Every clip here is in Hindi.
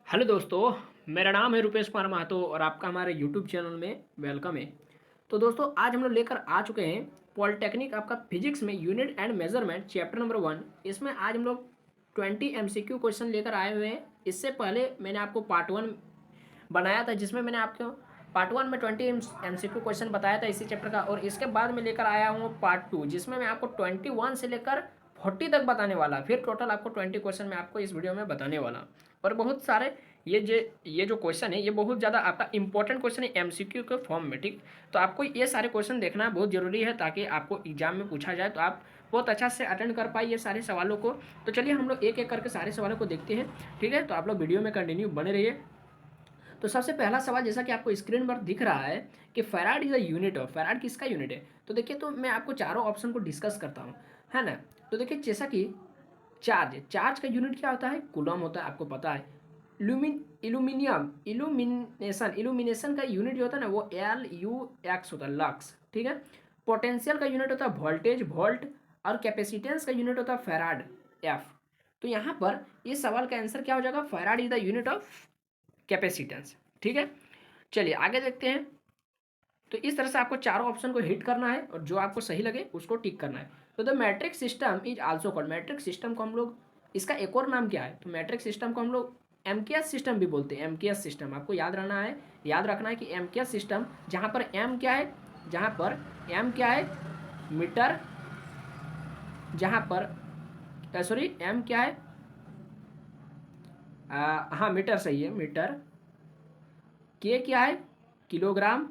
हेलो दोस्तों, मेरा नाम है रुपेश कुमार महतो और आपका हमारे यूट्यूब चैनल में वेलकम है। तो दोस्तों आज हम लोग लेकर आ चुके हैं पॉलिटेक्निक आपका फिजिक्स में unit and measurement chapter number 1। इसमें आज हम लोग 20 एमसीक्यू क्वेश्चन लेकर आए हुए हैं। इससे पहले मैंने आपको पार्ट 1 बनाया था जिसमें मैंने आपको पार्ट 1 में 20 एमसीक्यू क्वेश्चन बताया था इसी चैप्टर का, और इसके बाद मैं लेकर आया हूँ पार्ट 2 जिसमें मैं आपको 21 से लेकर 40 तक बताने वाला। फिर टोटल आपको 20 क्वेश्चन मैं आपको इस वीडियो में बताने वाला। और बहुत सारे ये जो क्वेश्चन है ये बहुत ज़्यादा आपका इंपॉर्टेंट क्वेश्चन है एमसीक्यू के फॉर्म में, ठीक। तो आपको ये सारे क्वेश्चन देखना बहुत ज़रूरी है ताकि आपको एग्जाम में पूछा जाए तो आप बहुत अच्छा से अटेंड कर पाए ये सारे सवालों को। तो चलिए हम लोग एक एक करके सारे सवालों को देखते हैं, ठीक है। तो आप लोग वीडियो में कंटिन्यू बने रहिए। तो सबसे पहला सवाल जैसा कि आपको स्क्रीन पर दिख रहा है कि farad is a unit of, farad किसका यूनिट है। तो देखिए, तो मैं आपको चारों ऑप्शन को डिस्कस करता हूँ, है ना। तो देखिए जैसा कि चार्ज, चार्ज का यूनिट क्या होता है, कूलम होता है, आपको पता है। इल्यूमिनियम, इल्यूमिनेशन का यूनिट जो होता है ना वो LUX होता है, लक्स, ठीक है। पोटेंशियल का यूनिट होता है वोल्टेज, वोल्ट। और कैपेसिटेंस का यूनिट होता है फैराड, F। तो यहाँ पर इस सवाल का आंसर क्या हो जाएगा, farad is the unit of capacitance, ठीक है। चलिए आगे देखते हैं। तो इस तरह से आपको चारों ऑप्शन को हिट करना है और जो आपको सही लगे उसको टिक करना है। तो the matrix system is also called, matrix system को हम लोग, इसका एक और नाम क्या है, तो मैट्रिक्स सिस्टम को हम लोग एमकेएस सिस्टम भी बोलते हैं। एमकेएस सिस्टम आपको याद रखना है कि एमकेएस सिस्टम, जहाँ पर एम क्या है, जहाँ पर एम क्या है, मीटर, जहाँ पर सॉरी एम क्या है, हाँ मीटर सही है, मीटर। के क्या है, किलोग्राम,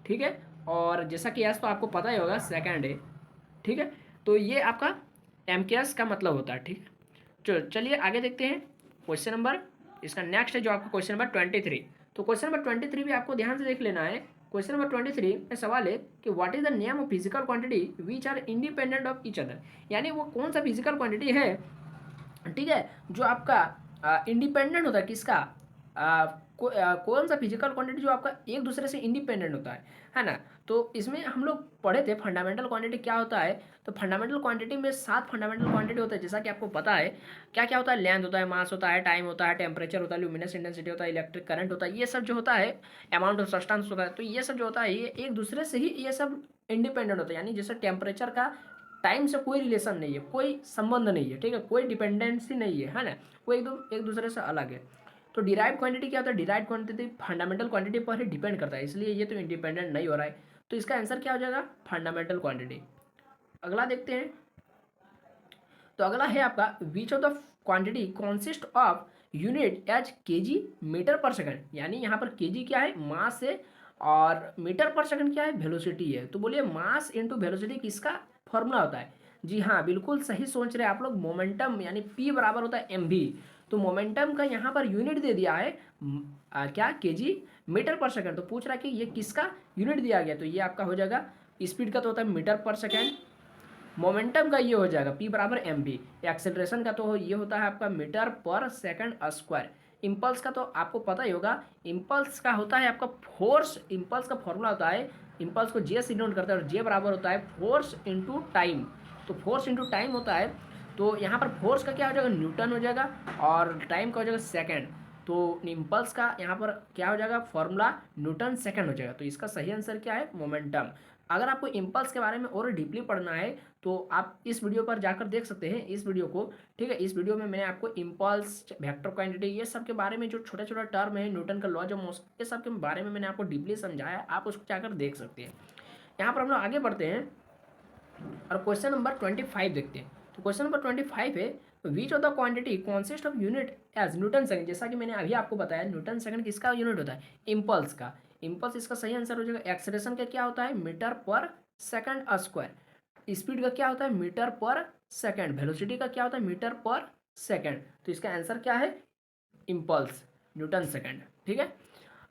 ठीक है। और जैसा कि एस तो आपको पता ही होगा, सेकंड है, ठीक है। तो ये आपका एमकेएस का मतलब होता है, ठीक है। चलिए आगे देखते हैं क्वेश्चन नंबर, इसका नेक्स्ट है जो आपका क्वेश्चन नंबर 23। तो क्वेश्चन नंबर 23 भी आपको ध्यान से देख लेना है। क्वेश्चन नंबर 23 में सवाल है कि what is the name of physical quantity which are independent of each other, यानी वो कौन सा फिजिकल क्वांटिटी है, ठीक है, जो आपका इंडिपेंडेंट होता है किसका, कौन सा फिजिकल क्वांटिटी जो आपका एक दूसरे से इंडिपेंडेंट होता है ना। तो इसमें हम लोग पढ़े थे फंडामेंटल क्वांटिटी क्या होता है। तो फंडामेंटल क्वांटिटी में 7 फंडामेंटल क्वांटिटी होता है, जैसा कि आपको पता है क्या क्या होता है, लेंथ होता है, मास होता है, टाइम होता है, टेम्परेचर होता है, ल्यूमिनस इंटेंसिटी होता है, इलेक्ट्रिक करंट होता है, ये सब जो होता है, अमाउंट ऑफ सब्सटेंस होता है। तो ये सब जो होता है ये एक दूसरे से ही ये सब इंडिपेंडेंट होता है, यानी जैसे टेम्परेचर का टाइम से कोई रिलेशन नहीं है, कोई संबंध नहीं है, ठीक है, कोई डिपेंडेंसी नहीं है ना, वो एकदम एक दूसरे से अलग है। तो डिराइव क्वांटिटी क्या होता है, डिराइव क्वांटिटी फंडामेंटल क्वांटिटी पर ही डिपेंड करता है, इसलिए ये तो इंडिपेंडेंट नहीं हो रहा है। तो इसका आंसर क्या हो जाएगा, फंडामेंटल क्वांटिटी। अगला देखते हैं। तो अगला है आपका which of the quantity consist of unit as KG metre per second, यानी यहाँ पर केजी क्या है, मास है, और मीटर पर सेकंड क्या है, वेलोसिटी है। तो बोलिए मास इंटू वेलोसिटी किसका फॉर्मूला होता है। जी हाँ, बिल्कुल सही सोच रहे हैं आप लोग। मोमेंटम यानी P बराबर होता है mv। तो मोमेंटम का यहाँ पर यूनिट दे दिया है क्या, केजी मीटर पर सेकंड। तो पूछ रहा है कि ये किसका यूनिट दिया गया, तो ये आपका हो जाएगा स्पीड का तो होता है मीटर पर सेकंड, मोमेंटम का ये हो जाएगा P बराबर mv, एक्सेलरेशन का तो ये होता है आपका metre per second square, impulse का तो आपको पता ही होगा, इम्पल्स का होता है आपका फोर्स, इम्पल्स का फॉर्मूला होता है, इम्पल्स को जे से डिनोट करता है और जे बराबर होता है फोर्स इंटू टाइम। तो फोर्स इंटू टाइम होता है, तो यहाँ पर फोर्स का क्या हो जाएगा, न्यूटन हो जाएगा, और टाइम का हो जाएगा सेकेंड। तो इम्पल्स का यहाँ पर क्या हो जाएगा, फॉर्मूला न्यूटन सेकंड हो जाएगा। तो इसका सही आंसर क्या है, मोमेंटम। अगर आपको इम्पल्स के बारे में और डीपली पढ़ना है तो आप इस वीडियो पर जाकर देख सकते हैं इस वीडियो को, ठीक है। इस वीडियो में मैंने आपको इम्पल्स, वेक्टर क्वांटिटी, ये सब के बारे में जो छोटा छोटा टर्म है, न्यूटन का लॉज ऑफ मोशन, ये सब के बारे में मैंने आपको डीपली समझाया, आप उसको जाकर देख सकते हैं। यहाँ पर हम लोग आगे बढ़ते हैं और क्वेश्चन नंबर 25 देखते हैं। तो क्वेश्चन नंबर 25 है which of the quantity consist of unit as newton second, जैसा कि मैंने अभी आपको बताया न्यूटन सेकंड किसका यूनिट होता है, इम्पल्स का। इम्पल्स इसका सही आंसर हो जाएगा। एक्सेलरेशन का क्या होता है, metre per second square. Speed का क्या होता है, मीटर पर सेकंड। वेलोसिटी का क्या होता है, मीटर पर सेकंड। तो इसका आंसर क्या है, इम्पल्स, न्यूटन सेकंड, ठीक है।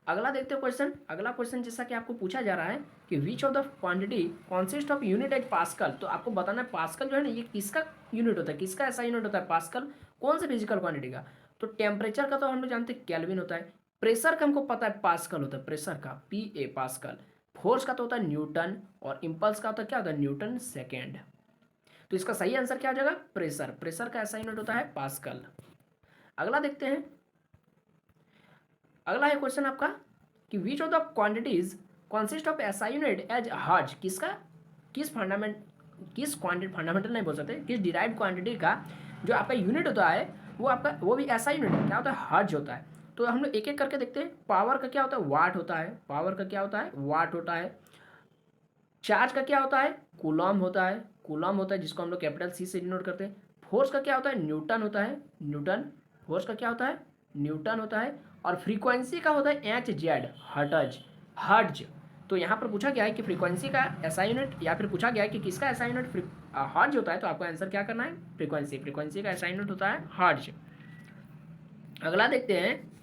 अगला देखते हो क्वेश्चन। अगला क्वेश्चन जैसा कि आपको पूछा जा रहा है कि which of the quantity consist of unit as pascal. तो आपको बताना है पास्कल जो है ना ये किसका यूनिट होता है, किसका ऐसा यूनिट होता है पास्कल, कौन सा फिजिकल क्वांटिटी का। तो टेम्परेचर का तो हम लोग जानते हैं केल्विन होता है, प्रेशर का हमको पता है पास्कल होता है, प्रेशर का PA पास्कल, फोर्स का तो होता है न्यूटन, और इम्पल्स का होता है क्या होता है, न्यूटन सेकेंड। तो इसका सही आंसर क्या हो जाएगा, प्रेशर, प्रेशर का ऐसा यूनिट होता है पास्कल। अगला देखते हैं। अगला है क्वेश्चन आपका कि which of the quantities consist of SI unit as hertz, किस क्वांटिटी, फंडामेंटल नहीं बोल सकते, किस डिराइव्ड क्वांटिटी का जो आपका यूनिट होता है वो भी एसआई यूनिट क्या होता है, हर्ज होता है। तो हम लोग एक एक करके देखते हैं। पावर का क्या होता है, वाट होता है। पावर का क्या होता है, वाट होता है। चार्ज का क्या होता है, कूलॉम होता है। कूलॉम होता है जिसको हम लोग कैपिटल सी से डिनोट करते हैं। फोर्स का क्या होता है, न्यूटन होता है। न्यूटन। फोर्स का क्या होता है, न्यूटन होता है। और फ्रीक्वेंसी का होता है एच जेड, हर्ट्ज। हर्ट्ज। तो यहाँ पर पूछा गया है कि फ्रीक्वेंसी का एसआई यूनिट, या फिर पूछा गया है कि किसका एसआई यूनिट हर्ट्ज होता है, तो आपको आंसर क्या करना है, फ्रीक्वेंसी। फ्रीक्वेंसी का एसआई यूनिट होता है हर्ट्ज। अगला देखते हैं।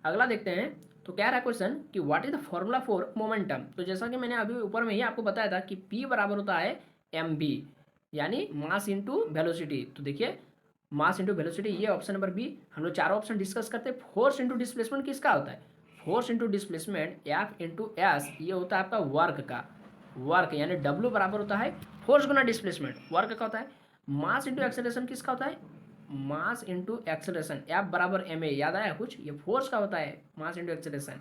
अगला देखते हैं। तो क्या रहा क्वेश्चन कि what is the formula for momentum. तो जैसा कि मैंने अभी ऊपर में ही आपको बताया था कि P बराबर होता है mv, यानी मास इंटू वेलोसिटी। तो देखिए मास इंटू वेलोसिटी, ये ऑप्शन नंबर बी। हम लोग चारों ऑप्शन डिस्कस करते हैं। फोर्स इंटू डिस्प्लेसमेंट किसका होता है, force into displacement F into S, ये होता है आपका वर्क का। वर्क यानी W बराबर होता है फोर्स गुना डिस्प्लेसमेंट, वर्क का होता है। मास इंटू एक्सेलरेशन किसका होता है, मास इंटू एक्सेलरेशन, एफ बराबर एम ए, याद आया कुछ, ये फोर्स का होता है, मास इंटू एक्सेलरेशन।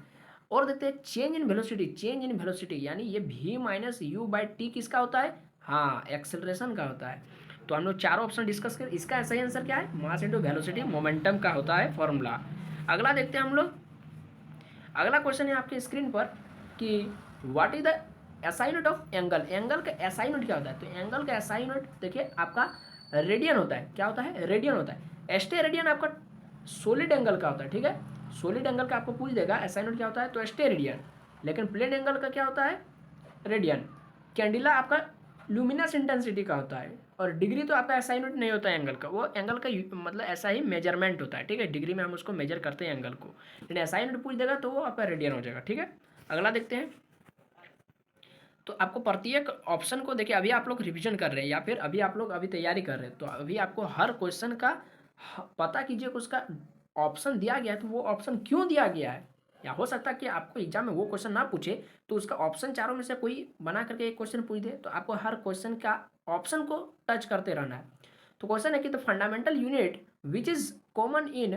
और देखते हैं change in velocity. Change in velocity यानी ये v minus you by T किसका होता है, हाँ एक्सेलरेशन का होता है। तो हम लोग चारों ऑप्शन डिस्कस कर, इसका सही आंसर क्या है, मास इंटू वेलोसिटी मोमेंटम का होता है फॉर्मूला। अगला देखते हैं हम लोग। अगला क्वेश्चन है आपके स्क्रीन पर कि what is the SI unit of angle. Angle का एसआई यूनिट क्या होता है, तो एंगल का एसआई यूनिट देखिए आपका रेडियन होता है। क्या होता है, रेडियन होता है। एस्टे रेडियन आपका सॉलिड एंगल का होता है, ठीक है। सॉलिड एंगल का आपको पूछ देगा एसआई यूनिट क्या होता है, तो एस्टे रेडियन। लेकिन प्लेन एंगल का क्या होता है, रेडियन। कैंडिला आपका लुमिनस इंटेंसिटी का होता है। और डिग्री तो आपका ऐसा यूनिट नहीं होता है एंगल का, वो एंगल का मतलब ऐसा ही मेजरमेंट होता है, ठीक है। डिग्री में हम उसको मेजर करते हैं एंगल को, लेकिन ऐसा यूनिट पूछ देगा तो वो आपका रेडियन हो जाएगा, ठीक है। अगला देखते हैं। तो आपको प्रत्येक ऑप्शन को देखिए, अभी आप लोग रिवीजन कर रहे हैं या फिर अभी आप लोग अभी तैयारी कर रहे हैं, तो अभी आपको हर क्वेश्चन का पता कीजिए कि उसका ऑप्शन दिया गया है तो वो ऑप्शन क्यों दिया गया है। या हो सकता है कि आपको एग्जाम में वो क्वेश्चन ना पूछे तो उसका ऑप्शन चारों में से कोई बना करके एक क्वेश्चन पूछ दे, तो आपको हर क्वेश्चन का ऑप्शन को टच करते रहना है। तो क्वेश्चन है कि the fundamental unit which is common in,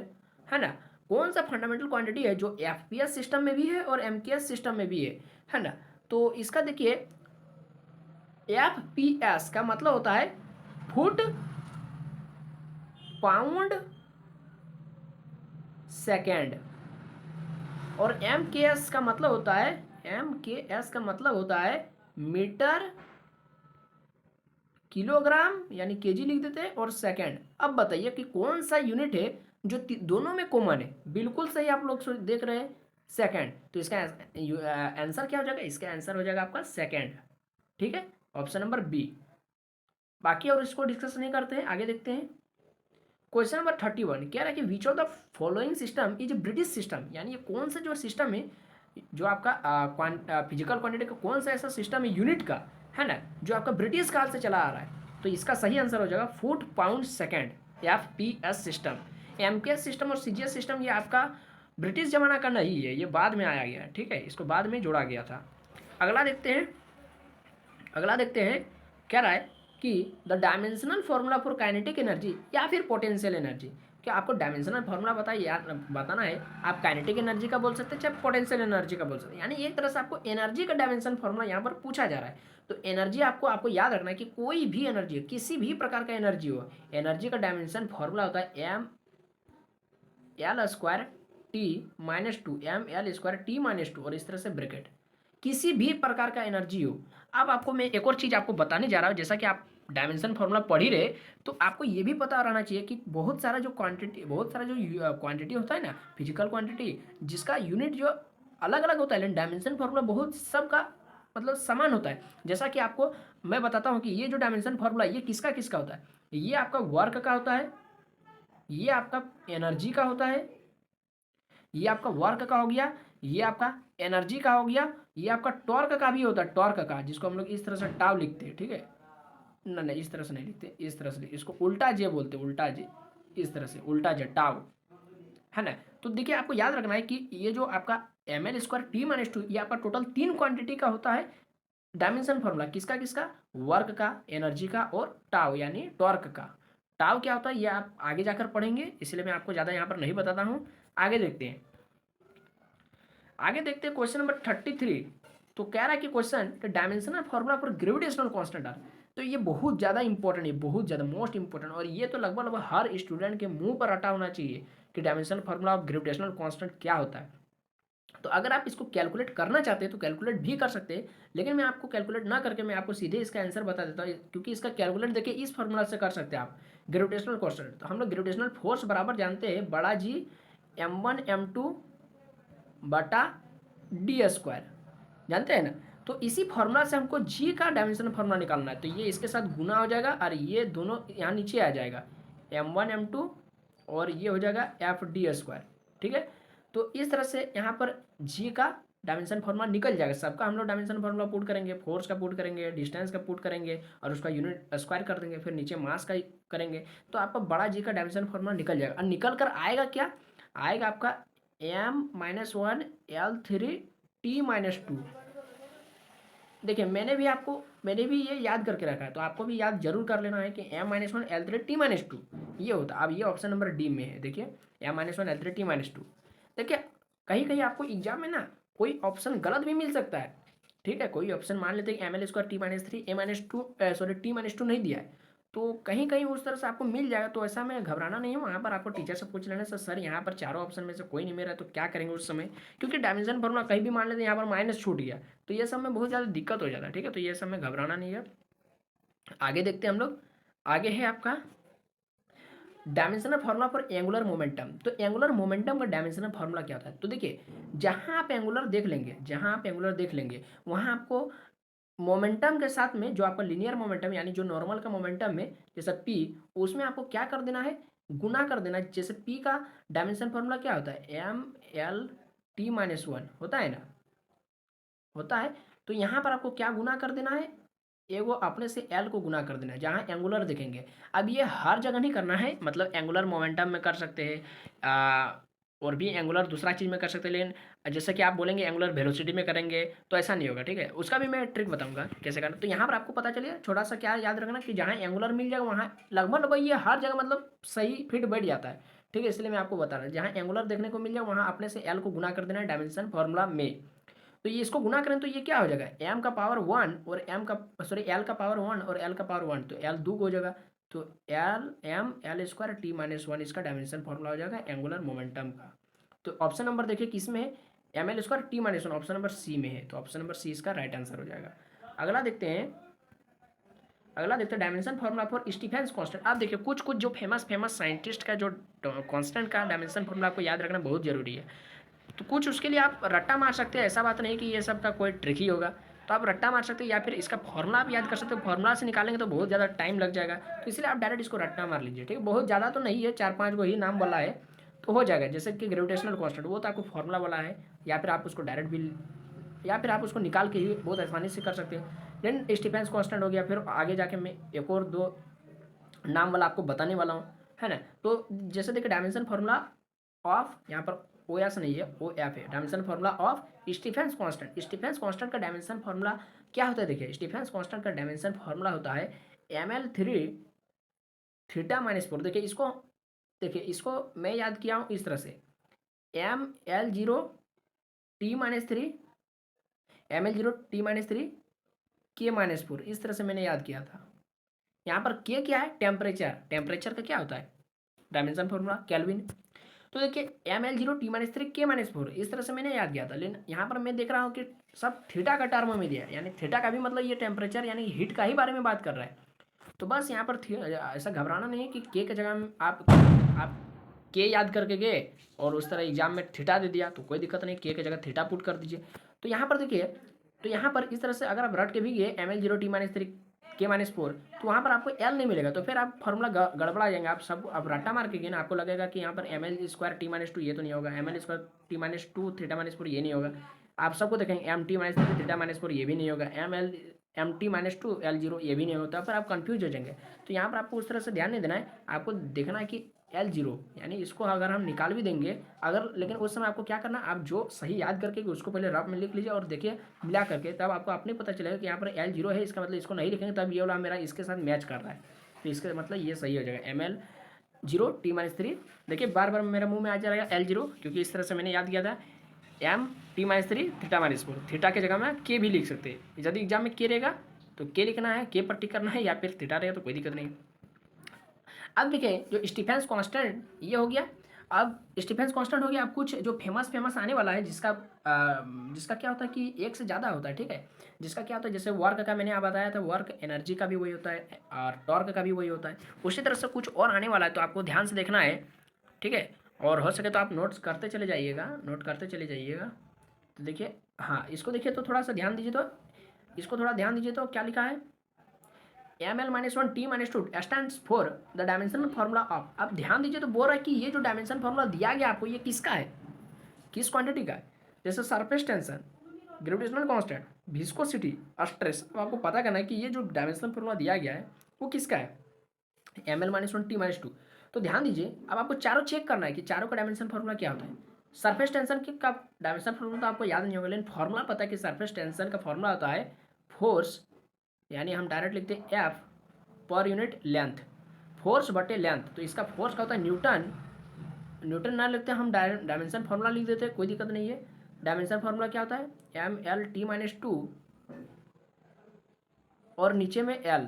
है ना, कौन सा फंडामेंटल क्वांटिटी है जो एफपीएस सिस्टम में भी है और एमकेएस सिस्टम में भी है ना। तो इसका देखिए एफपीएस का मतलब होता है फुट पाउंड सेकेंड, और एमकेएस का मतलब होता है, एमकेएस का मतलब होता है मीटर किलोग्राम, यानी केजी लिख देते हैं, और सेकेंड। अब बताइए कि कौन सा यूनिट है जो दोनों में कॉमन है। बिल्कुल सही आप लोग देख रहे हैं, सेकेंड। तो इसका आंसर क्या हो जाएगा, इसका आंसर हो जाएगा आपका सेकेंड, ठीक है, ऑप्शन नंबर बी। बाकी और इसको डिस्कस नहीं करते हैं, आगे देखते हैं। क्वेश्चन नंबर 31 कह रहा है कि which of the following system is British system, यानी ये कौन सा जो सिस्टम है जो आपका फिजिकल क्वांटिटी का कौन सा ऐसा सिस्टम है यूनिट का, है ना, जो आपका ब्रिटिश काल से चला आ रहा है। तो इसका सही आंसर हो जाएगा foot pound second, FPS system. MKS system और सीजीएस सिस्टम ये आपका ब्रिटिश जमाना का नहीं है, ये बाद में आया गया, ठीक है, इसको बाद में जोड़ा गया था। अगला देखते हैं। अगला देखते हैं, कह रहा है कि the dimensional formula for kinetic energy या फिर पोटेंशियल एनर्जी। क्या आपको डायमेंशनल फॉर्मूला बताना है, आप काइनेटिक एनर्जी का बोल सकते हैं चाहे पोटेंशियल एनर्जी का बोल सकते हैं, यानी एक तरह से आपको एनर्जी का डायमेंशन फॉर्मूला यहाँ पर पूछा जा रहा है। तो एनर्जी आपको याद रखना है कि कोई भी एनर्जी, किसी भी प्रकार का एनर्जी हो, एनर्जी का डायमेंशन फॉर्मूला होता है M L square T minus two, M L square T minus two, और इस तरह से ब्रैकेट, किसी भी प्रकार का एनर्जी हो। अब आपको मैं एक और चीज़ आपको बताने जा रहा हूँ, जैसा कि आप डायमेंशन फॉर्मूला पढ़ ही रहे, तो आपको ये भी पता रहना चाहिए कि बहुत सारा जो क्वांटिटी होता है ना, फिजिकल क्वांटिटी, जिसका यूनिट जो अलग अलग होता है, लेकिन डायमेंशन फॉर्मूला बहुत सबका मतलब समान होता है। जैसा कि आपको मैं बताता हूँ कि ये जो डायमेंशन फॉर्मूला ये किसका किसका होता है, ये आपका वर्क का होता है, ये आपका एनर्जी का होता है, ये आपका वर्क का हो गया, ये आपका एनर्जी का हो गया, ये आपका टॉर्क का भी होता है, टॉर्क का, जिसको हम लोग इस तरह से टाव लिखते हैं, ठीक है। नहीं इस तरह से नहीं लिखते, इस तरह से इसको उल्टा जे बोलते हैं, उल्टा जे, इस तरह से उल्टा जे टाव, है ना। तो देखिए आपको याद रखना है कि ये जो आपका M L square T minus two, ये आपका टोटल 3 क्वांटिटी का होता है डायमेंशन फॉर्मूला, किसका किसका, वर्क का, एनर्जी का और टाव यानी टॉर्क का। टाव क्या होता है ये आप आगे जाकर पढ़ेंगे, इसलिए मैं आपको ज़्यादा यहाँ पर नहीं बताता हूँ। आगे देखते हैं, क्वेश्चन नंबर 33। तो कह रहा है कि question dimensional formula for gravitational constant are. तो ये बहुत ज़्यादा इंपॉर्टेंट है, बहुत ज़्यादा मोस्ट इंपॉर्टेंट, और ये तो लगभग हर स्टूडेंट के मुंह पर रटा होना चाहिए कि dimensional formula of gravitational constant क्या होता है। तो अगर आप इसको कैलकुलेट करना चाहते हैं तो कैलकुलेट भी कर सकते हैं, लेकिन मैं आपको कैलकुलेट ना करके मैं आपको सीधे इसका आंसर बता देता हूँ, क्योंकि इसका कैलकुलेट देखिए इस फॉर्मूला से कर सकते हैं आप ग्रेविटेशनल कांस्टेंट। तो हम लोग ग्रेविटेशनल फोर्स बराबर जानते हैं बड़ा जी m1 m2 बटा d², जानते हैं ना। तो इसी फॉर्मूला से हमको जी का डायमेंशनल फॉर्मूला निकालना है। तो ये इसके साथ गुना हो जाएगा और ये दोनों यहाँ नीचे आ जाएगा m1 m2 और ये हो जाएगा f d², ठीक है। तो इस तरह से यहाँ पर जी का डायमेंशन फॉर्मूला निकल जाएगा। सबका हम लोग डायमेंशन फॉर्मूला पुट करेंगे, फोर्स का पुट करेंगे, डिस्टेंस का पुट करेंगे और उसका यूनिट स्क्वायर कर देंगे, फिर नीचे मास का करेंगे, तो आपका बड़ा जी का डायमेंशन फॉर्मूला निकल जाएगा। और निकल कर आएगा क्या, आएगा आपका m-1 L3T-2। देखिए मैंने भी ये याद करके रखा है, तो आपको भी याद जरूर कर लेना है कि m-1 L3T-2 ये होता है। अब ये ऑप्शन नंबर डी में है, देखिए m-1 L3T-2। देखिए कहीं कहीं आपको एग्जाम में ना कोई ऑप्शन गलत भी मिल सकता है, ठीक है। कोई ऑप्शन मान लेते हैं ml² T-3 T-2 नहीं दिया है, तो कहीं कहीं उस तरह से आपको मिल जाएगा। तो ऐसा में घबराना नहीं है, वहाँ पर आपको टीचर से पूछ लेना सर यहाँ पर चारों ऑप्शन में से कोई नहीं मेरा, तो क्या करेंगे उस समय, क्योंकि डायमेंशन फॉर्मूला कहीं भी मान लेते हैं यहाँ पर माइनस छूट गया, तो ये सब में बहुत ज़्यादा दिक्कत हो जाता है, ठीक है। तो ये सब में घबराना नहीं है। आगे देखते हैं हम लोग, आगे है आपका dimensional formula for angular momentum. तो एंगुलर मोमेंटम का डायमेंशनल फार्मूला क्या होता है, तो देखिए जहाँ आप एंगुलर देख लेंगे वहाँ आपको मोमेंटम के साथ में जो आपका लीनियर मोमेंटम यानी जो नॉर्मल का मोमेंटम में जैसे p, उसमें आपको क्या कर देना है, गुना कर देना है। जैसे p का डायमेंशन फार्मूला क्या होता है, m/L(t-1) होता है ना, होता है। तो यहाँ पर आपको क्या गुना कर देना है, एगो अपने से एल को गुना कर देना है जहाँ एंगुलर देखेंगे। अब ये हर जगह नहीं करना है, मतलब एंगुलर मोमेंटम में कर सकते हैं और भी एंगुलर दूसरा चीज़ में कर सकते हैं, लेकिन जैसे कि आप बोलेंगे एंगुलर वेलोसिटी में करेंगे तो ऐसा नहीं होगा, ठीक है। उसका भी मैं ट्रिक बताऊंगा कैसे करना। तो यहाँ पर आपको पता चलिए छोटा सा क्या याद रखना कि जहाँ एंगुलर मिल जाएगा वहाँ लगभग ये हर जगह मतलब सही फिट बैठ जाता है, ठीक है। इसलिए मैं आपको बता रहा हूँ जहाँ एंगुलर देखने को मिल जाए वहाँ अपने से एल को गुना कर देना है डायमेंशन फॉर्मूला में। तो ये इसको गुना करें तो ये क्या हो जाएगा, एम का पावर 1 और एल का पावर 1 और एल का पावर 1, तो एल दो हो जाएगा। तो L(m)L² T-1 इसका डायमेंशन फॉर्मूला हो जाएगा एंगुलर मोमेंटम का। तो ऑप्शन नंबर देखिए किस में है, ml² T-1 ऑप्शन नंबर सी में है, तो ऑप्शन नंबर सी इसका राइट आंसर हो जाएगा। अगला देखते हैं dimension formula for Stefan's constant. आप देखिए कुछ जो फेमस साइंटिस्ट का जो कांस्टेंट का डायमेंशन फॉर्मूला आपको याद रखना बहुत जरूरी है। तो कुछ उसके लिए आप रट्टा मार सकते हैं, ऐसा बात नहीं कि ये सब का कोई ट्रिक ही होगा, तो आप रट्टा मार सकते हैं या फिर इसका फॉर्मूला आप याद कर सकते हो। फॉर्मूला से निकालेंगे तो बहुत ज़्यादा टाइम लग जाएगा, तो इसलिए आप डायरेक्ट इसको रट्टा मार लीजिए, ठीक है। बहुत ज़्यादा तो नहीं है, 4-5 को ही नाम वाला है तो हो जाएगा। जैसे कि ग्रेविटेशनल कांस्टेंट वो तो आपको फॉर्मूला वाला है, या फिर आप उसको डायरेक्ट भी या फिर आप उसको निकाल के ही बहुत आसानी से कर सकते हैं। लेकिन स्टीफेंस कांस्टेंट हो गया, फिर आगे जाके मैं एक और 2 नाम वाला आपको बताने वाला हूँ, है ना। तो जैसे देखिए डायमेंशन फार्मूला ऑफ, यहाँ पर ओ एस नहीं है ओ एफ है, dimension formula of Stefan's constant का डायमेंशन फार्मूला क्या होता है। देखिए स्टीफेंस कांस्टेंट का डायमेंशन फार्मूला होता है ml3 θ-4। देखिए इसको मैं याद किया हूँ इस तरह से, ml0T-3 ml0T-3 K-4, इस तरह से मैंने याद किया था। यहाँ पर के क्या है, टेम्परेचर का क्या होता है डायमेंशन फार्मूला केल्विन। तो देखिए ml0T-3 K-4 इस तरह से मैंने याद किया था, लेकिन यहाँ पर मैं देख रहा हूँ कि सब थीटा का टर्म में दिया है, यानी थीटा का भी मतलब ये टेम्परेचर यानी हीट का ही बारे में बात कर रहा है। तो बस यहाँ पर ऐसा घबराना नहीं है कि के की जगह में आप के याद करके गए और उस तरह एग्जाम में थीटा दे दिया, तो कोई दिक्कत नहीं, के की जगह थीटा पुट कर दीजिए। तो यहाँ पर देखिए, तो यहाँ पर इस तरह से अगर आप रट के भी गए ml0T-3 K-4, तो वहाँ पर आपको एल नहीं मिलेगा, तो फिर आप फॉर्मूला गड़बड़ा जाएंगे। आप सब अब रट्टा मार के गए ना, आपको लगेगा कि यहाँ पर ml² T-2 ये तो नहीं होगा, ml² T-2 θ-4 ये नहीं होगा। आप सबको देखेंगे mt-3 θ-4 ये भी नहीं होगा, mt-2 L0 ये भी नहीं होता, फिर आप कंफ्यूज हो जाएंगे। तो यहाँ पर आपको उस तरह से ध्यान नहीं देना है, आपको देखना है कि L0 यानी इसको अगर हम निकाल भी देंगे अगर, लेकिन उस समय आपको क्या करना, आप जो सही याद करके उसको पहले रफ में लिख लीजिए और देखिए मिला करके, तब आपको अपने पता चलेगा कि यहाँ पर L0 है, इसका मतलब इसको नहीं लिखेंगे तब ये वाला मेरा इसके साथ मैच कर रहा है। तो इसका मतलब ये सही हो जाएगा ml0 t-3। देखिए बार बार मेरे मुंह में आ जाएगा L0, क्योंकि इस तरह से मैंने याद किया था m t-3 थीटा-4। थीटा की जगह में के भी लिख सकते हैं। यदि एग्जाम में के रहेगा तो के लिखना है, के पर टिक करना है, या फिर थीटा रहेगा तो कोई दिक्कत नहीं। अब देखिए जो स्टीफेंस कांस्टेंट ये हो गया। अब स्टीफेंस कांस्टेंट हो गया। अब कुछ जो फेमस आने वाला है, जिसका क्या होता है कि एक से ज़्यादा होता है, ठीक है। जिसका क्या होता है, जैसे वर्क का मैंने आप बताया था, वर्क एनर्जी का भी वही होता है और टॉर्क का भी वही होता है। उसी तरह से कुछ और आने वाला है, तो आपको ध्यान से देखना है, ठीक है। और हो सके तो आप नोट करते चले जाइएगा। तो देखिए, हाँ इसको देखिए तो थोड़ा सा ध्यान दीजिए, तो इसको थोड़ा ध्यान दीजिए। तो क्या लिखा है, ml-1 t-2 stands for the dimensional formula of. अब ध्यान दीजिए तो बोल रहा है कि ये जो डायमेंशन फार्मूला दिया गया आपको, ये किसका है, किस क्वांटिटी का है। जैसे surface tension, gravitational constant, viscosity, stress. अब आपको पता करना है कि ये जो डायमेंशनल फार्मूला दिया गया है वो किसका है, ml-1 t-2। तो ध्यान दीजिए, अब आपको चारों चेक करना है कि चारों का डायमेंशन फार्मूला क्या होता है। सरफेस टेंशन का डायमेंशन फार्मूला तो आपको याद नहीं होगा, लेकिन फार्मूला पता है कि सरफेस टेंशन का फार्मूला होता है फोर्स, यानी हम डायरेक्ट लिखते हैं F per unit length, force बटे लेंथ। तो इसका फोर्स का होता है न्यूटन ना लिखते हैं हम, डायमेंशन फार्मूला लिख देते हैं, कोई दिक्कत नहीं है। डायमेंशन फार्मूला क्या होता है, ml-t-2 और नीचे में l।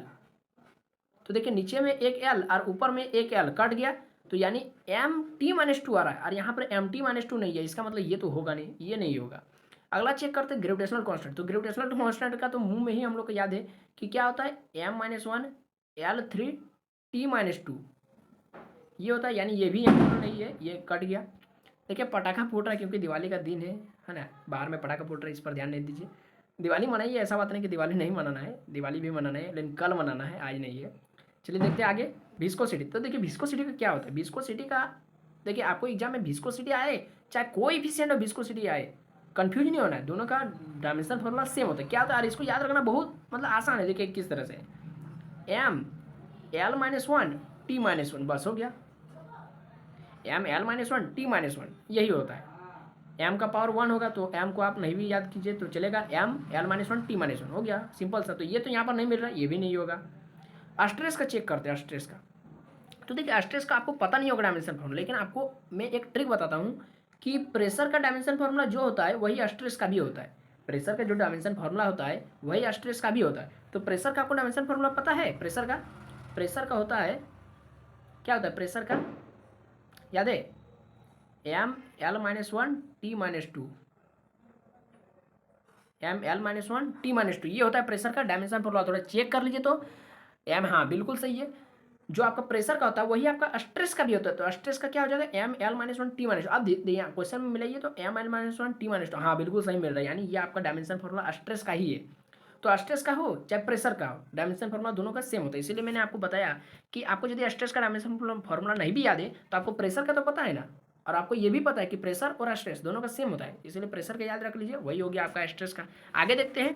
तो देखिए नीचे में एक l और ऊपर में एक l कट गया, तो यानी mt-2 आ रहा है, और यहाँ पर mt-2 नहीं है। इसका मतलब ये तो होगा नहीं, ये नहीं होगा। अगला चेक करते हैं ग्रेविटेशनल कांस्टेंट। तो ग्रेविटेशनल कांस्टेंट का तो मुंह में ही हम लोग को याद है कि क्या होता है, m-1 L3 t-2 ये होता है, यानी ये भी यहाँ नहीं है, ये कट गया। देखिए पटाखा फूट रहा है क्योंकि दिवाली का दिन है ना, बाहर में पटाखा फूट रहा है, इस पर ध्यान नहीं दीजिए। दिवाली मनाइए, ऐसा बात नहीं कि दिवाली नहीं मनाना है, दिवाली भी मनाना है, लेकिन कल मनाना है, आज नहीं है। चलिए देखते हैं आगे, विस्कोसिटी। तो देखिए विस्कोसिटी का क्या होता है, विस्कोसिटी का देखिए आपको एग्जाम में विस्कोसिटी आए चाहे कोई भी सेंड विस्कोसिटी आए, कंफ्यूज नहीं होना है, दोनों का डायमेंशन फॉर्मूला सेम होता है। क्या होता है, इसको याद रखना बहुत मतलब आसान है। देखिए किस तरह से, ml-1 t-1, बस हो गया। ml-1 t-1 यही होता है। m का पावर 1 होगा तो m को आप नहीं भी याद कीजिए तो चलेगा, ml-1 t-1 हो गया, सिंपल सा। तो ये तो यहाँ पर नहीं मिल रहा, ये भी नहीं होगा। स्ट्रेस का चेक करते हैं, स्ट्रेस का। तो देखिए स्ट्रेस का आपको पता नहीं होगा डायमेंशन फॉर्मूला, लेकिन आपको मैं एक ट्रिक बताता हूँ कि प्रेशर का डायमेंशन फॉर्मूला जो होता है वही स्ट्रेस का भी होता है। प्रेशर का जो डायमेंशन फॉर्मूला होता है वही स्ट्रेस का भी होता है। तो प्रेशर का आपको डायमेंशन फॉर्मूला पता है, प्रेशर का होता है, क्या होता है प्रेशर का, याद है, ml-1 t-2, ml-1 t-2 ये होता है प्रेशर का डायमेंशन फॉर्मूला। थोड़ा चेक कर लीजिए तो हाँ बिल्कुल सही है। जो आपका प्रेशर का होता है वही आपका स्ट्रेस का भी होता है। तो स्ट्रेस का क्या हो जाएगा, ml-1 t-2। अब देखिए क्वेश्चन में मिलाइए तो ml-1 t-2, हाँ बिल्कुल सही मिल रहा है, यानी ये आपका डायमेंशन फॉर्मूला स्ट्रेस का ही है। तो स्ट्रेस का हो चाहे प्रेशर का हो, डायमेंशन फॉर्मूला दोनों का सेम होता है। इसीलिए मैंने आपको बताया कि आपको यदि स्ट्रेस का डायमेंशन फॉर्मूला नहीं भी याद है तो आपको प्रेशर का तो पता है ना, और आपको ये भी पता है कि प्रेशर और स्ट्रेस दोनों का सेम होता है, इसलिए प्रेशर का याद रख लीजिए, वही हो गया आपका स्ट्रेस का। आगे देखते हैं,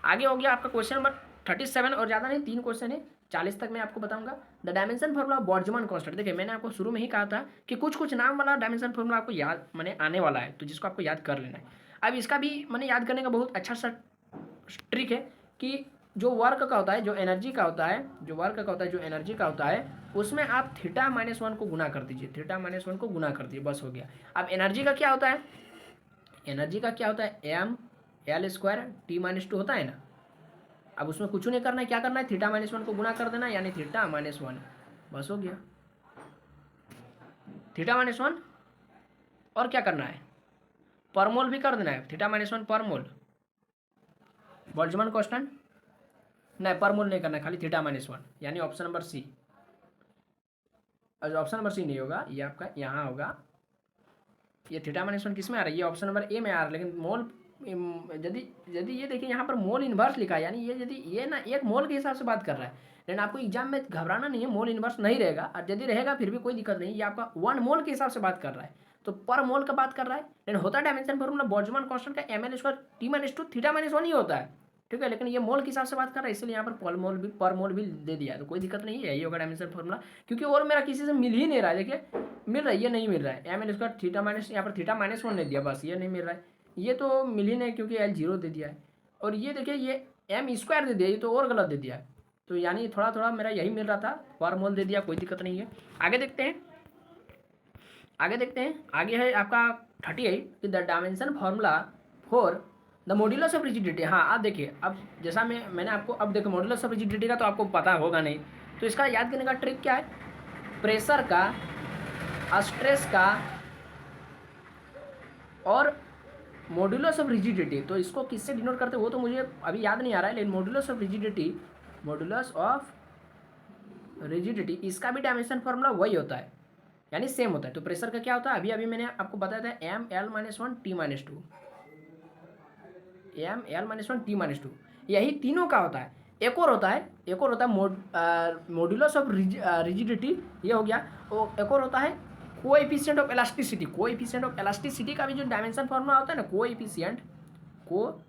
आगे हो गया आपका क्वेश्चन नंबर 37, और ज़्यादा नहीं 3 क्वेश्चन है, 40 तक मैं आपको बताऊंगा। The dimension formula of Boltzmann constant. देखिए मैंने आपको शुरू में ही कहा था कि कुछ नाम वाला डायमेंशन फॉर्मूला आपको याद मैंने आने वाला है, तो जिसको आपको याद कर लेना है। अब इसका भी मैंने याद करने का बहुत अच्छा सा ट्रिक है कि जो वर्क का होता है, जो एनर्जी का होता है, जो एनर्जी का होता है, उसमें आप θ-1 को गुना कर दीजिए, θ-1 को गुना कर दीजिए, बस हो गया। अब एनर्जी का क्या होता है, ml² t-2 होता है ना। अब उसमें कुछ नहीं करना है, क्या करना है, θ-1 को गुना कर देना, यानी θ-1, बस हो गया। θ-1 और क्या करना है, पर मोल भी कर देना है, θ-1 पर मोल। बोल्ट्जमान कांस्टेंट नहीं, पर मोल नहीं करना है, खाली θ-1, यानी option number C. Option number C नहीं होगा, ये आपका यहाँ होगा। ये θ-1 किस में आ रहा है, ये ऑप्शन नंबर ए में आ रहा है, लेकिन मोल यदि ये देखिए यहाँ पर मोल इन्वर्स लिखा है, यानी ये यदि ये ना एक मोल के हिसाब से बात कर रहा है, लेकिन आपको एग्जाम में घबराना नहीं है, मोल इन्वर्स नहीं रहेगा, और यदि रहेगा फिर भी कोई दिक्कत नहीं, ये आपका 1 मोल के हिसाब से बात कर रहा है, तो पर मोल का बात कर रहा है। लेकिन होता है डायमेंशन फॉर्मूला बोल्ट्जमान कांस्टेंट का ml² t-2 θ-1 ही होता है, ठीक है, लेकिन ये मोल के हिसाब से बात कर रहा है, इसलिए यहाँ पर पर मोल भी दे दिया है, तो कोई दिक्कत नहीं है, ये होगा डायमेंशन फॉर्मूला। क्योंकि और मेरा किसी से मिल ही नहीं रहा है, देखिए मिल रहा है, ये नहीं मिल रहा है, ml² θ-, यहाँ पर θ-1 नहीं दिया, बस ये नहीं मिल रहा है, ये तो मिल ही नहीं क्योंकि L0 दे दिया है। और ये देखिए ये m² दे दिया, ये तो और गलत दे दिया है, तो यानी थोड़ा थोड़ा मेरा यही मिल रहा था, फॉर्मूल दे दिया, कोई दिक्कत नहीं है। आगे देखते हैं, आगे है आपका 38 the dimension formula for the modulus of rigidity. हाँ आप देखिए, अब जैसा मैंने आपको, अब देखो मॉड्यूलस ऑफ रिजिडिटी का तो आपको पता होगा नहीं, तो इसका याद करने का ट्रिक क्या है, प्रेशर का, स्ट्रेस का और मॉड्यूलस ऑफ रिजिडिटी, तो इसको किससे डिनोट करते हैं वो तो मुझे अभी याद नहीं आ रहा है, लेकिन modulus of rigidity, modulus of rigidity इसका भी डायमेंशन फार्मूला वही होता है, यानी सेम होता है। तो प्रेशर का क्या होता है, अभी अभी मैंने आपको बताया था M L minus one T minus two, M L minus one T minus two, यही तीनों का होता है। एक और होता है मॉड्यूलस ऑफ रिजिडिटी, ये हो गया। और एक और होता है coefficient of elasticity. Coefficient of elasticity का भी जो डायमेंशन फार्मूला होता है ना, कोएफिशिएंट ऑफ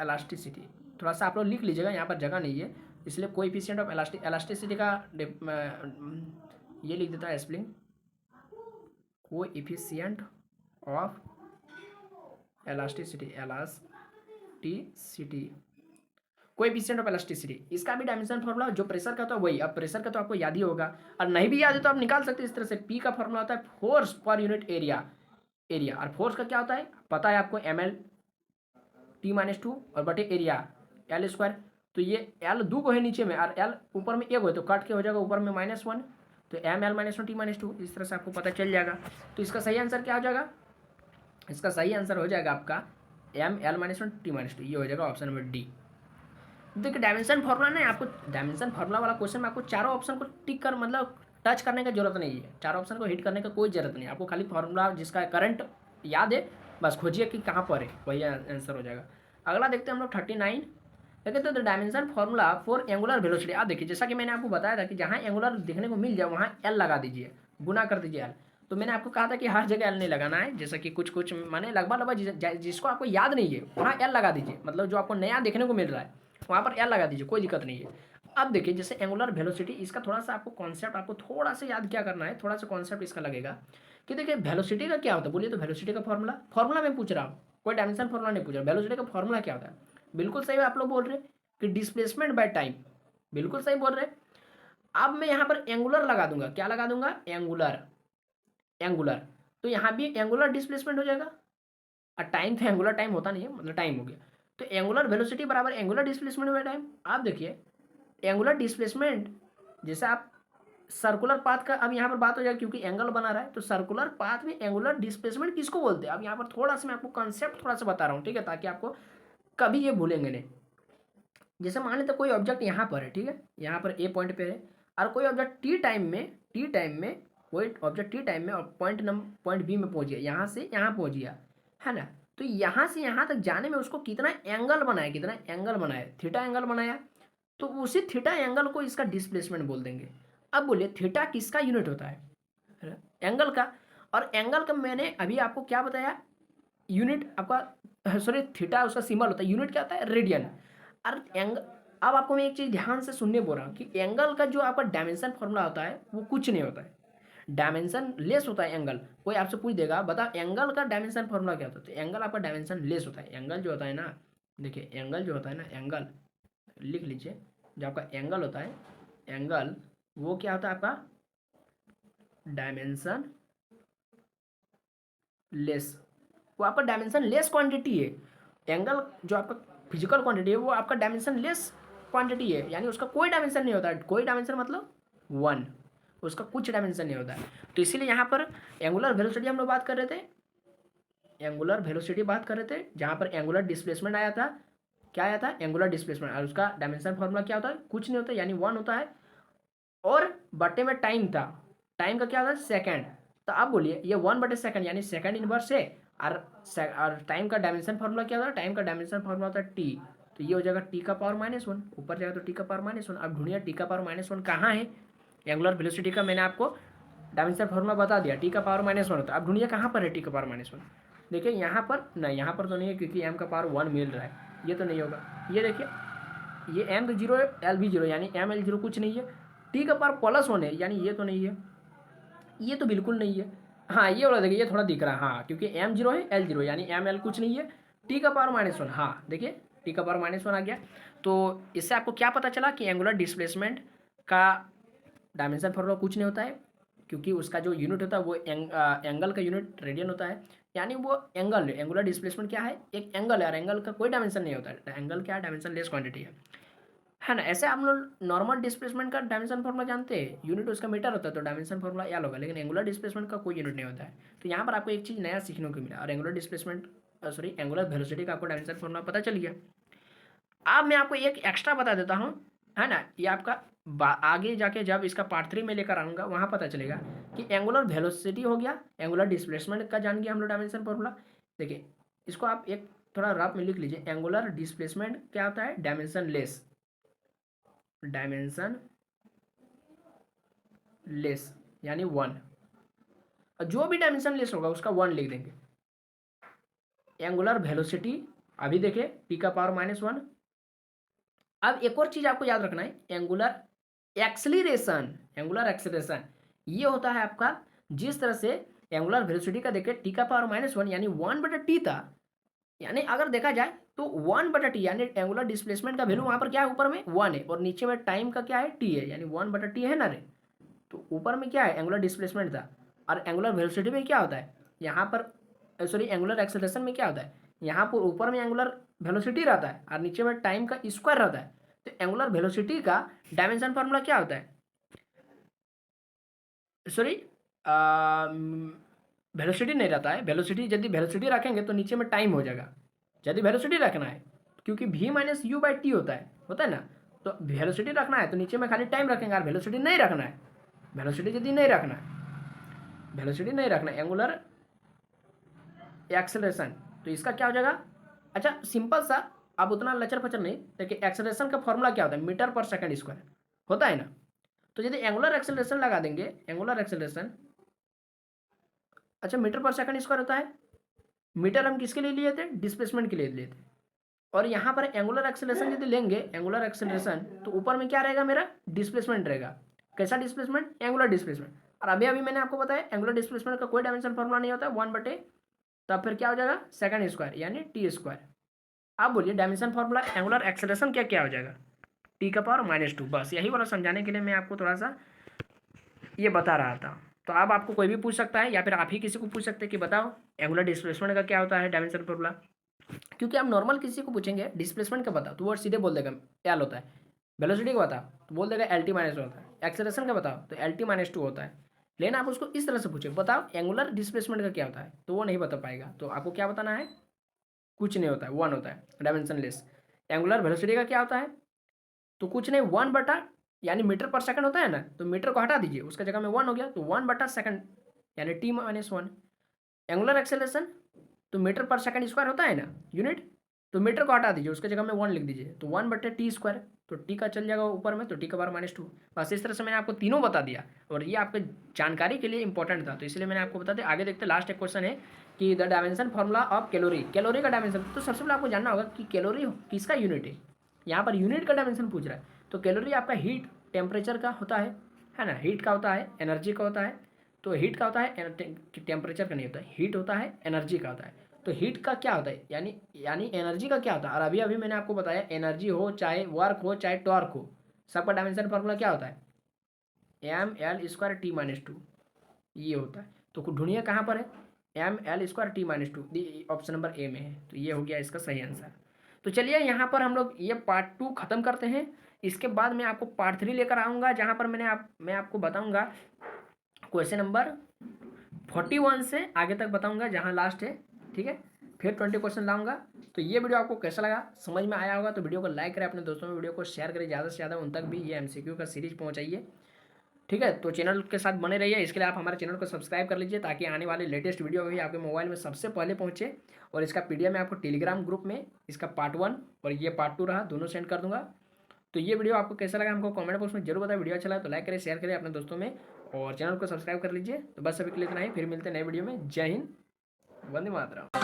इलास्टिसिटी, थोड़ा सा आप लोग लिख लीजिएगा, यहाँ पर जगह नहीं है इसलिए कोएफिशिएंट ऑफ इलास्टिसिटी का ये लिख देता है spelling, coefficient of elasticity, coefficient of elasticity, इसका भी डायमेंशन फार्मूला जो प्रेशर का था वही। अब प्रेशर का तो आपको याद ही होगा, और नहीं भी याद है तो आप निकाल सकते हैं इस तरह से। पी का फार्मूला होता है फोर्स पर यूनिट एरिया, और फोर्स का क्या होता है पता है आपको, M L T minus two और बटे एरिया एल स्क्वायर। तो ये एल दो को है नीचे में और एल ऊपर में एक हो, तो काट के हो जाएगा ऊपर में माइनस वन, तो M L minus one T minus two, इस तरह से आपको पता चल जाएगा। तो इसका सही आंसर क्या हो जाएगा, इसका सही आंसर हो जाएगा आपका M L minus one T minus two, ये हो जाएगा ऑप्शन नंबर डी। देखिए डायमेंशन फार्मूला ना, आपको डायमेंशन फार्मूला वाला क्वेश्चन में आपको चारों ऑप्शन को टिक कर, मतलब टच करने की जरूरत नहीं है, चारों ऑप्शन को हिट करने का कोई जरूरत नहीं है आपको, खाली फार्मूला जिसका करंट याद है बस खोजिए कि कहाँ पर है, वही आंसर हो जाएगा। अगला देखते हैं हम लोग 39, देखते तो the dimension formula for angular velocity. आप देखिए जैसा कि मैंने आपको बताया था कि जहाँ एंगुलर देखने को मिल जाए वहाँ एल लगा दीजिए, गुना कर दीजिए एल। तो मैंने आपको कहा था कि हर जगह एल नहीं लगाना है, जैसा कि कुछ माने लगभग जिसको आपको याद नहीं है वहाँ एल लगा दीजिए, मतलब जो आपको नया देखने को मिल रहा है वहाँ पर एल लगा दीजिए, कोई दिक्कत नहीं है। अब देखिए जैसे एंगुलर वेलोसिटी, इसका थोड़ा सा आपको कॉन्सेप्ट आपको थोड़ा सा याद क्या करना है, थोड़ा सा कॉन्सेप्ट इसका लगेगा कि देखिए वेलोसिटी का क्या होता है, बोलिए तो वेलोसिटी का फॉर्मूला मैं पूछ रहा हूँ, कोई डायमेंशन फॉर्मूला नहीं पूछ रहा, वेलोसिटी का फॉर्मूला क्या होता है। बिल्कुल सही आप लोग बोल रहे हैं कि डिस्प्लेसमेंट बाय टाइम, बिल्कुल सही बोल रहे हैं। अब मैं यहाँ पर एंगुलर लगा दूंगा, क्या लगा दूंगा, एंगुलर, तो यहाँ भी एंगुलर डिस्प्लेसमेंट हो जाएगा, और टाइम तो एंगुलर टाइम होता नहीं है, मतलब टाइम हो गया, तो एंगुलर वेलोसिटी बराबर एंगुलर डिस्प्लेसमेंट बाय टाइम। आप देखिए एंगुलर डिस्प्लेसमेंट, जैसे आप सर्कुलर पाथ का अब यहाँ पर बात हो जाएगी क्योंकि एंगल बना रहा है, तो सर्कुलर पाथ में एंगुलर डिस्प्लेसमेंट किसको बोलते हैं। अब यहाँ पर थोड़ा सा मैं आपको कॉन्सेप्ट थोड़ा सा बता रहा हूँ, ठीक है, ताकि आपको कभी ये भूलेंगे नहीं। जैसे मान लेते कोई ऑब्जेक्ट यहाँ पर है, ठीक है, यहाँ पर ए पॉइंट पे है, और कोई ऑब्जेक्ट टी टाइम में कोई ऑब्जेक्ट टी टाइम में और पॉइंट बी में पहुंच गया, यहाँ से यहाँ पहुंच गया, है ना। तो यहाँ से यहाँ तक जाने में उसको कितना एंगल बनाया, थीटा एंगल बनाया, तो उसी थीटा एंगल को इसका डिस्प्लेसमेंट बोल देंगे। अब बोलिए थीटा किसका यूनिट होता है, एंगल का। और एंगल का मैंने अभी आपको क्या बताया, यूनिट आपका, सॉरी थीटा उसका सिंबल होता है, यूनिट क्या होता है, रेडियन। और एंगल, अब आपको मैं एक चीज़ ध्यान से सुनने बोल रहा हूँ कि एंगल का जो आपका डायमेंशन फॉर्मूला होता है वो कुछ नहीं होता है, डायमेंशन लेस होता है एंगल। कोई आपसे पूछ देगा बताओ एंगल का डायमेंशन फॉर्मूला क्या होता है, तो एंगल आपका डायमेंशन लेस होता है। एंगल जो होता है ना, देखिए एंगल जो होता है ना, एंगल लिख लीजिए, जो आपका एंगल होता है, एंगल वो क्या होता है आपका डायमेंशन लेस, वो आपका डायमेंशन लेस क्वांटिटी है। एंगल जो आपका फिजिकल क्वांटिटी है वो आपका डायमेंशन लेस क्वांटिटी है, यानी उसका कोई डायमेंशन नहीं होता है, कोई डायमेंशन मतलब वन, उसका कुछ डायमेंशन नहीं होता है। तो इसीलिए यहाँ पर एंगुलर वेलोसिटी हम लोग बात कर रहे थे, जहाँ पर एंगुलर डिस्प्लेसमेंट आया था, क्या आया था, एंगुलर डिस्प्लेसमेंट, और उसका डायमेंशन फॉर्मूला क्या होता है, कुछ नहीं होता यानी वन होता है, और बटे में टाइम था, टाइम का क्या होता है, सेकेंड। तो आप बोलिए ये वन बटे सेकेंड यानी सेकेंड इनवर्स है, और टाइम का डायमेंशन फॉर्मूला क्या होता है, टाइम का डायमेंशन फॉर्मूला होता है टी, तो ये हो जाएगा टी का पावर -1, ऊपर जाएगा तो टी का पावर -1। अब ढूंढिए टी का पावर -1 कहाँ है, एंगुलर वेलोसिटी का मैंने आपको डायमेंशन फॉर्मूला बता दिया, टी का पावर -1 होता है। अब ढूंढिए कहाँ पर है टी का पावर -1, देखिए यहाँ पर नहीं, यहाँ पर तो नहीं है क्योंकि एम का पावर 1 मिल रहा है, ये तो नहीं होगा। ये देखिए ये एम तो जीरो है, एल भी जीरो, यानी एम एल जीरो कुछ नहीं है। टी का पावर +1 है, यानी ये तो नहीं है, ये तो बिल्कुल नहीं है। हाँ ये वाला देखिए, ये थोड़ा दिख रहा है, हाँ क्योंकि एम जीरो है, एल जीरो, यानी एम एल कुछ नहीं है, टी का पावर -1, हाँ देखिए टी का पावर -1 आ गया। तो इससे आपको क्या पता चला कि एंगुलर डिस्प्लेसमेंट का डायमेंशन फॉर्मूला कुछ नहीं होता है, क्योंकि उसका जो यूनिट होता है वो एंगल का यूनिट रेडियन होता है, यानी वो एंगल एंगुलर डिस्प्लेसमेंट क्या है, एक एंगल है, और एंगल का कोई डायमेंशन नहीं होता है। एंगल क्या है, डायमेंशन लेस क्वांटिटी है ना। ऐसे आप लोग नॉर्मल डिस्प्लेसमेंट का डायमेंशन फॉर्मूला जानते हैं, यूनिट उसका मीटर होता है, तो डायमेंशन फॉर्मूला याद होगा, लेकिन एंगुलर डिस्प्लेसमेंट का कोई यूनिट नहीं होता है। तो यहाँ पर आपको एक चीज़ नया सीखने को मिला, और एंगुलर डिस्प्लेसमेंट एंगुलर वेलोसिटी का आपको डायमेंशन फॉर्मूला पता चल गया। अब मैं आपको एक एक्स्ट्रा बता देता हूँ, है ना, ये आपका आगे जाके जब इसका पार्ट 3 में लेकर आऊँगा वहाँ पता चलेगा कि एंगुलर वेलोसिटी हो गया, एंगुलर डिस्प्लेसमेंट का जान गया हम लोग डायमेंशन फॉर्मूला। देखिए इसको आप एक थोड़ा रफ में लिख लीजिए, एंगुलर डिस्प्लेसमेंट क्या होता है, डायमेंशन लेस यानी 1, जो भी डायमेंशन लेस होगा उसका 1 लिख देंगे। एंगुलर वेलोसिटी अभी देखिए टी का पावर -1। अब एक और चीज आपको याद रखना है, एंगुलर एक्सेलरेशन ये होता है आपका, जिस तरह से एंगुलर वेलोसिटी का देखिए टी का पावर -1 यानी 1/t था, यानी अगर देखा जाए तो 1/t यानी एंगुलर डिस्प्लेसमेंट का वैल्यू वहां पर क्या है, ऊपर में 1 है, और नीचे में टाइम का क्या है, t है, यानी 1/t है ना रे। तो ऊपर में क्या है, एंगुलर डिस्प्लेसमेंट था, और एंगुलर वेलोसिटी में क्या होता है यहाँ पर, सॉरी एंगुलर एक्सेलरेशन में क्या होता है, यहाँ पर ऊपर में एंगुलर वेलोसिटी रहता है और नीचे में टाइम का स्क्वायर रहता है। तो एंगुलर वेलोसिटी का डायमेंशन फार्मूला क्या होता है, सॉरी वेलोसिटी नहीं रहता है, वेलोसिटी यदि वेलोसिटी रखेंगे तो नीचे में टाइम हो जाएगा, यदि वेलोसिटी रखना है, क्योंकि v-u/t होता है ना। तो वेलोसिटी रखना है तो नीचे में खाली टाइम रखेंगे, और वेलोसिटी नहीं रखना है, वेलोसिटी यदि नहीं रखना है, वेलोसिटी नहीं रखना है, एंगुलर एक्सेलरेशन, तो इसका क्या हो जाएगा। अच्छा सिंपल सा, अब उतना लचर पचर नहीं, देखिए एक्सेलरेशन का फॉर्मूला क्या होता है, मीटर पर सेकंड स्क्वायर होता है ना। तो यदि एंगुलर एक्सेलरेशन लगा देंगे, एंगुलर एक्सेलरेशन, अच्छा मीटर पर सेकंड स्क्वायर होता है, मीटर हम किसके लिए लिए थे, डिस्प्लेसमेंट के लिए लिए थे। और यहाँ पर एंगुलर एक्सेलरेशन यदि लेंगे, एंगुलर एक्सेलरेशन, तो ऊपर में क्या रहेगा मेरा, डिस्प्लेसमेंट रहेगा। कैसा डिस्प्लेसमेंट, एंगुलर डिस्प्लेसमेंट। और अभी अभी मैंने आपको बताया एंगुलर डिस्प्लेसमेंट का कोई डायमेंशन फॉर्मूला नहीं होता है, 1/, तब फिर क्या हो जाएगा, सेकंड स्क्वायर यानी t²। आप बोलिए डायमेंशन फॉर्मूला एंगुलर एक्सेलरेशन क्या क्या हो जाएगा, टी का पावर -2। बस यही वाला समझाने के लिए मैं आपको थोड़ा सा ये बता रहा था। तो अब आपको कोई भी पूछ सकता है, या फिर आप ही किसी को पूछ सकते हैं कि बताओ एंगुलर डिस्प्लेसमेंट का क्या होता है डायमेंशन फॉर्मूला। क्योंकि आप नॉर्मल किसी को पूछेंगे डिस्प्लेसमेंट का बताओ तो वो सीधे बोल देगा एल होता है, वेलोसिटी का बताओ तो बोल देगा LT -1 होता है, एक्सेलरेशन का बताओ तो LT -2 होता है। लेकिन आप उसको इस तरह से पूछे बताओ एंगुलर डिस्प्लेसमेंट का क्या होता है, तो वो नहीं बता पाएगा। तो आपको क्या बताना है, कुछ नहीं होता है, 1 होता है, डायमेंशन लेस। एंगुलर वेलोसिटी का क्या होता है, तो कुछ नहीं, 1 यानी मीटर पर सेकंड होता है ना, तो मीटर को हटा दीजिए, उसका जगह में 1 हो गया, तो 1/सेकंड यानी t -1। एंगुलर एक्सेलरेशन तो मीटर पर सेकंड स्क्वायर होता है ना यूनिट, तो मीटर को हटा दीजिए, उसके जगह में 1 लिख दीजिए, तो 1/t², तो t का चल जाएगा ऊपर में, तो t का पावर -2। बस इस तरह से मैंने आपको तीनों बता दिया, और ये आपके जानकारी के लिए इंपॉर्टेंट था, तो इसलिए मैंने आपको बता दिया। आगे देखते लास्ट एक क्वेश्चन है कि the dimension formula of calorie, calorie का डायमेंशन। तो सबसे पहले आपको जानना होगा कि कैलोरी किसका यूनिट है, यहाँ पर यूनिट का डायमेंशन पूछ रहा है। तो कैलोरी आपका हीट टेम्परेचर का होता है ना, हीट का होता है, एनर्जी का होता है। तो हीट का होता है, टेम्परेचर का नहीं होता है, हीट होता है, एनर्जी का होता है। तो हीट का क्या होता है, यानी एनर्जी का क्या होता है। और अभी अभी मैंने आपको बताया एनर्जी हो चाहे वर्क हो चाहे टॉर्क हो, सबका डायमेंशन फॉर्मूला क्या होता है, ml² t-2 ये होता है। तो ढूंढिए कहाँ पर है, ml² t-2, option number A में है, तो ये हो गया इसका सही आंसर। तो चलिए यहाँ पर हम लोग ये पार्ट 2 खत्म करते हैं। इसके बाद मैं आपको पार्ट 3 लेकर आऊँगा, जहाँ पर मैं आपको बताऊँगा क्वेश्चन नंबर 41 से आगे तक बताऊँगा, जहाँ लास्ट है, ठीक है। फिर 20 क्वेश्चन लाऊंगा। तो ये वीडियो आपको कैसा लगा, समझ में आया होगा तो वीडियो को लाइक करें, अपने दोस्तों में वीडियो को शेयर करें, ज़्यादा से ज़्यादा उन तक भी ये MCQ का सीरीज पहुँचाइए, ठीक है। तो चैनल के साथ बने रहिए, इसके लिए आप हमारे चैनल को सब्सक्राइब कर लीजिए, ताकि आने वाले लेटेस्ट वीडियो भी आपके मोबाइल में सबसे पहले पहुँचे। और इसका PDF मैं आपको टेलीग्राम ग्रुप में इसका पार्ट 1 और ये पार्ट 2 रहा, दोनों सेंड कर दूंगा। तो ये वीडियो आपको कैसा लगा हमको कमेंट बॉक्स में जरूर बताएं। वीडियो अच्छा लगा तो लाइक करें, शेयर करें अपने दोस्तों में, और चैनल को सब्सक्राइब कर लीजिए। तो बस अभी के लिए इतना ही, फिर मिलते हैं नए वीडियो में। जय हिंद, वंदे मातरम।